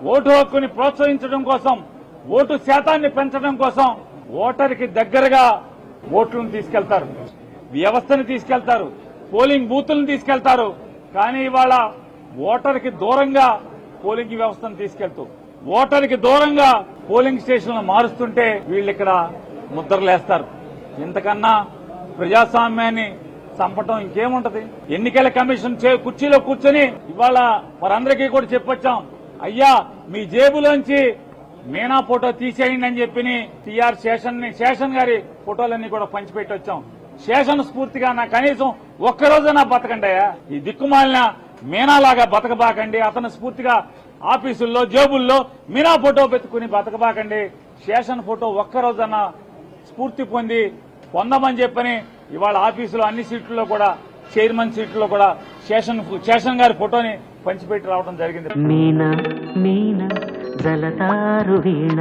Vote హక్కుని ప్రోత్సహించడం కోసం, ఓటు శాతాన్ని పెంచడం కోసం ఓటర్కి దగ్గరగా ఓట్లను తీసుకెళ్తారు, వ్యవస్థను తీసుకెళ్తారు, పోలింగ్ బూతులను తీసుకెళ్తారు. కానీ ఇవాళ ఓటర్కి దూరంగా పోలింగ్ వ్యవస్థను తీసుకెళ్తూ ఓటర్కి దూరంగా పోలింగ్ స్టేషన్లు మారుస్తుంటే వీళ్ళు ఇక్కడ ముద్రలేస్తారు. ఇంతకన్నా ప్రజాస్వామ్యాన్ని చంపటం ఇంకేముంటది? ఎన్నికల కమిషన్ కుర్చీలో కూర్చొని ఇవాళ వారందరికీ కూడా చెప్పొచ్చాం, అయ్యా మీ జేబులోంచి మీనా ఫోటో తీసేయండి అని చెప్పి టీఆర్ శేషన్ గారి ఫోటోలన్నీ కూడా పంచిపెట్టి వచ్చాం. శేషన్ స్ఫూర్తిగా నా కనీసం ఒక్కరోజైనా బతకండియా, ఈ దిక్కుమాలిన మీనాలాగా బతకబాకండి. అతని స్ఫూర్తిగా ఆఫీసుల్లో జేబుల్లో మీనా ఫోటో పెట్టుకుని బతకబాకండి. శేషన్ ఫోటో ఒక్కరోజన్నా స్ఫూర్తి పొందమని చెప్పని ఇవాళ ఆఫీసులో అన్ని సీట్లలో కూడా, చైర్మన్ సీట్లలో కూడా శేషన్ గారి ఫోటోని పంచిపెట్టి రావడం జరిగింది. మీనా మీనా జలతారు వీణ